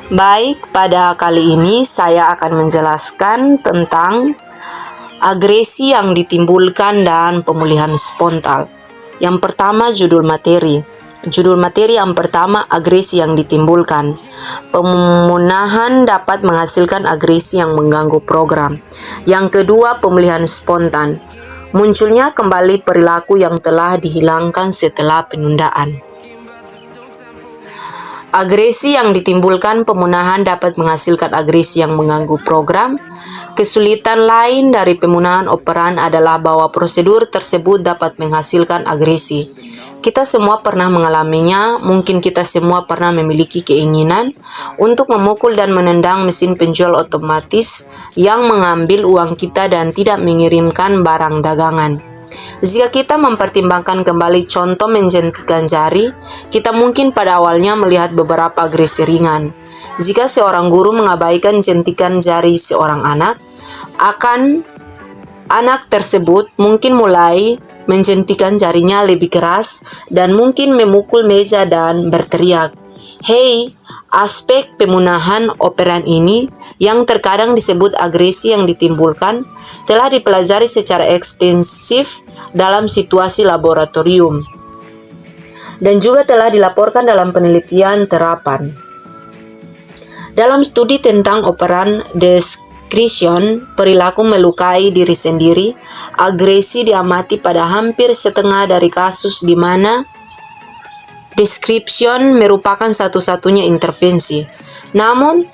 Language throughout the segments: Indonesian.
Baik, pada kali ini saya akan menjelaskan tentang agresi yang ditimbulkan dan pemulihan spontan. Yang pertama, judul materi. Judul materi yang pertama, agresi yang ditimbulkan. Pemunahan dapat menghasilkan agresi yang mengganggu program. Yang kedua, pemulihan spontan. Munculnya kembali perilaku yang telah dihilangkan setelah penundaan. Agresi yang ditimbulkan pemunahan dapat menghasilkan agresi yang mengganggu program. Kesulitan lain dari pemunahan operan adalah bahwa prosedur tersebut dapat menghasilkan agresi. Kita semua pernah mengalaminya, mungkin kita semua pernah memiliki keinginan untuk memukul dan menendang mesin penjual otomatis yang mengambil uang kita dan tidak mengirimkan barang dagangan. Jika kita mempertimbangkan kembali contoh menjentikan jari, kita mungkin pada awalnya melihat beberapa agresi ringan. Jika seorang guru mengabaikan jentikan jari seorang anak, anak tersebut mungkin mulai menjentikan jarinya lebih keras dan mungkin memukul meja dan berteriak. Hei, aspek pemunahan operan ini yang terkadang disebut agresi yang ditimbulkan telah dipelajari secara ekstensif dalam situasi laboratorium dan juga telah dilaporkan dalam penelitian terapan. Dalam studi tentang operan discretion, perilaku melukai diri sendiri, agresi diamati pada hampir setengah dari kasus di mana description merupakan satu-satunya intervensi. Namun,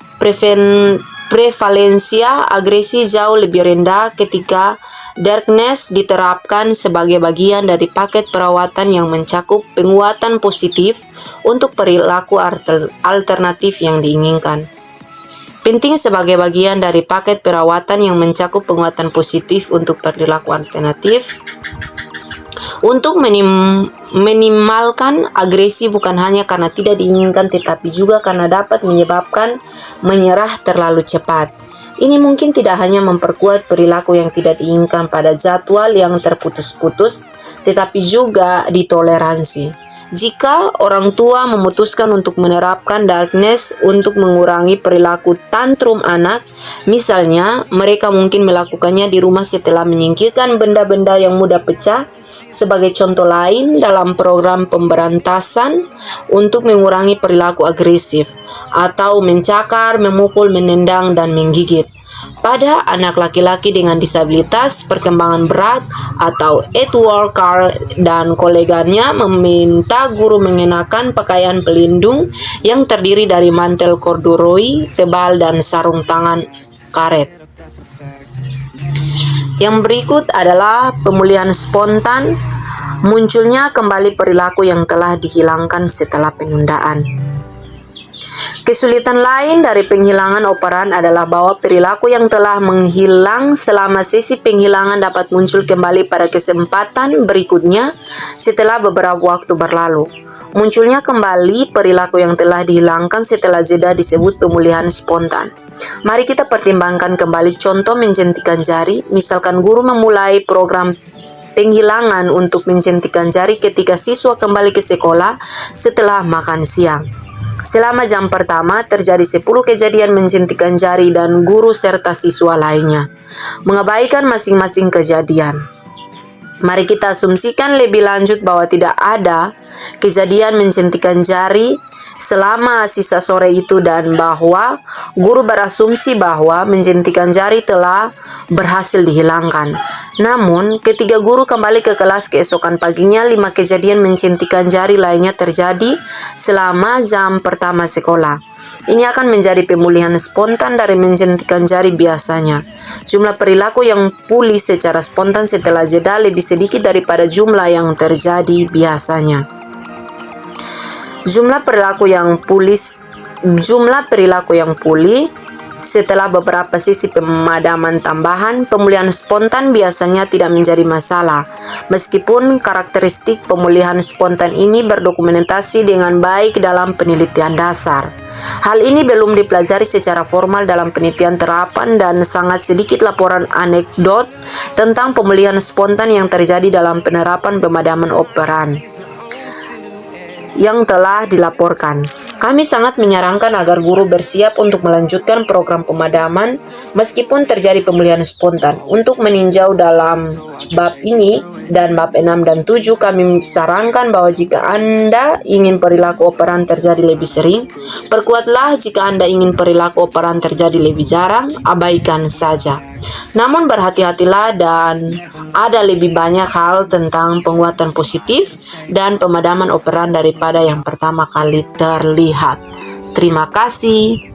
prevalensia agresi jauh lebih rendah ketika darkness diterapkan sebagai bagian dari paket perawatan yang mencakup penguatan positif untuk perilaku alternatif yang diinginkan. Penting sebagai bagian dari paket perawatan yang mencakup penguatan positif untuk perilaku alternatif. Untuk minimalkan agresi bukan hanya karena tidak diinginkan tetapi juga karena dapat menyebabkan menyerah terlalu cepat. Ini mungkin tidak hanya memperkuat perilaku yang tidak diinginkan pada jadwal yang terputus-putus, tetapi juga ditoleransi. Jika orang tua memutuskan untuk menerapkan darkness untuk mengurangi perilaku tantrum anak, misalnya mereka mungkin melakukannya di rumah setelah menyingkirkan benda-benda yang mudah pecah, sebagai contoh lain dalam program pemberantasan untuk mengurangi perilaku agresif, atau mencakar, memukul, menendang, dan menggigit. Pada anak laki-laki dengan disabilitas perkembangan berat atau Edward Carr dan koleganya meminta guru mengenakan pakaian pelindung yang terdiri dari mantel corduroy tebal dan sarung tangan karet. Yang berikut adalah pemulihan spontan, munculnya kembali perilaku yang telah dihilangkan setelah penundaan. Kesulitan lain dari penghilangan operan adalah bahwa perilaku yang telah menghilang selama sesi penghilangan dapat muncul kembali pada kesempatan berikutnya setelah beberapa waktu berlalu. Munculnya kembali perilaku yang telah dihilangkan setelah jeda disebut pemulihan spontan. Mari kita pertimbangkan kembali contoh menjentikan jari. Misalkan guru memulai program penghilangan untuk menjentikan jari ketika siswa kembali ke sekolah setelah makan siang. Selama jam pertama, terjadi 10 kejadian menjentikan jari dan guru serta siswa lainnya mengabaikan masing-masing kejadian. Mari kita asumsikan lebih lanjut bahwa tidak ada kejadian menjentikan jari selama sisa sore itu dan bahwa guru berasumsi bahwa menjentikan jari telah berhasil dihilangkan. Namun, ketika guru kembali ke kelas keesokan paginya, 5 kejadian menjentikan jari lainnya terjadi selama jam pertama sekolah. Ini akan menjadi pemulihan spontan dari menjentikan jari biasanya. Jumlah perilaku yang pulih secara spontan setelah jeda lebih sedikit daripada jumlah yang terjadi biasanya. Jumlah perilaku yang pulih setelah beberapa sesi pemadaman tambahan, pemulihan spontan biasanya tidak menjadi masalah. Meskipun karakteristik pemulihan spontan ini berdokumentasi dengan baik dalam penelitian dasar. Hal ini belum dipelajari secara formal dalam penelitian terapan dan sangat sedikit laporan anekdot tentang pemulihan spontan yang terjadi dalam penerapan pemadaman operan yang telah dilaporkan. Kami sangat menyarankan agar guru bersiap untuk melanjutkan program pemadaman meskipun terjadi pemulihan spontan. Untuk meninjau dalam bab ini dan bab 6 dan 7, kami sarankan bahwa jika Anda ingin perilaku operan terjadi lebih sering, perkuatlah. Jika Anda ingin perilaku operan terjadi lebih jarang, abaikan saja. Namun berhati-hatilah, dan ada lebih banyak hal tentang penguatan positif dan pemadaman operan daripada yang pertama kali terlihat. Terima kasih.